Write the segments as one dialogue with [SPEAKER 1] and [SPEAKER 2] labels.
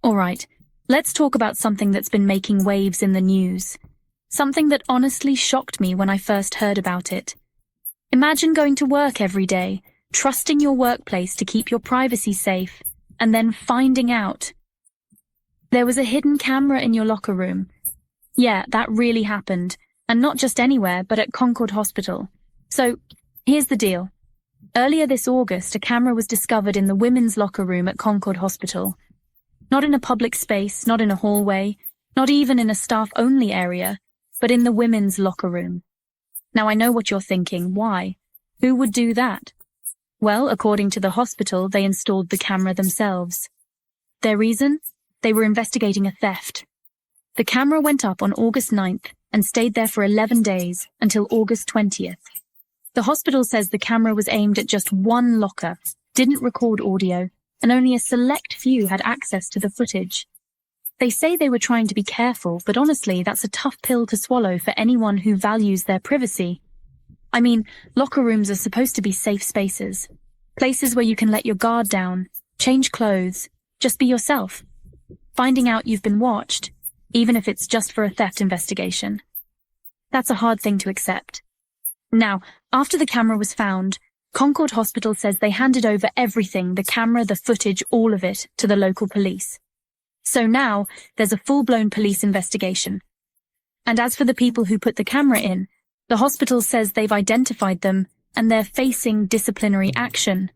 [SPEAKER 1] Alright, let's talk about something that's been making waves in the news. Something that honestly shocked me when I first heard about it. Imagine going to work every day, trusting your workplace to keep your privacy safe, and then finding out there was a hidden camera in your locker room. Yeah, that really happened, and not just anywhere, but at Concord Hospital. So, here's the deal. Earlier this August, a camera was discovered in the women's locker room at Concord Hospital. Not in a public space, not in a hallway, not even in a staff-only area, but in the women's locker room. Now I know what you're thinking. Why? Who would do that? Well, according to the hospital, they installed the camera themselves. Their reason? They were investigating a theft. The camera went up on August 9th and stayed there for 11 days until August 20th. The hospital says the camera was aimed at just one locker, didn't record audio, and only a select few had access to the footage. They say they were trying to be careful, but honestly, that's a tough pill to swallow for anyone who values their privacy. I mean, locker rooms are supposed to be safe spaces. Places where you can let your guard down, change clothes, just be yourself. Finding out you've been watched, even if it's just for a theft investigation. That's a hard thing to accept. Now, after the camera was found, Concord Hospital says they handed over everything, the camera, the footage, all of it, to the local police. So now, there's a full-blown police investigation. And as for the people who put the camera in, the hospital says they've identified them and they're facing disciplinary action.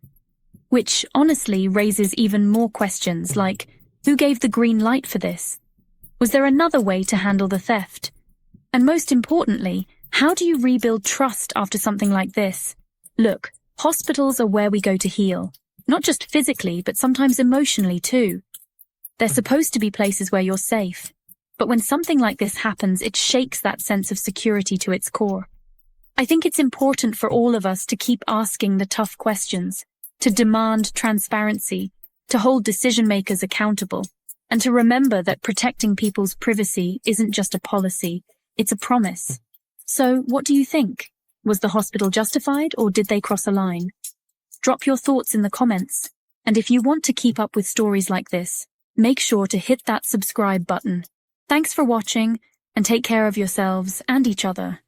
[SPEAKER 1] Which, honestly, raises even more questions like, who gave the green light for this? Was there another way to handle the theft? And most importantly, how do you rebuild trust after something like this? Look, hospitals are where we go to heal. Not just physically, but sometimes emotionally too. They're supposed to be places where you're safe. But when something like this happens, it shakes that sense of security to its core. I think it's important for all of us to keep asking the tough questions, to demand transparency, to hold decision-makers accountable, and to remember that protecting people's privacy isn't just a policy, it's a promise. So, what do you think? Was the hospital justified, or did they cross a line? Drop your thoughts in the comments, and if you want to keep up with stories like this, make sure to hit that subscribe button. Thanks for watching, and take care of yourselves and each other.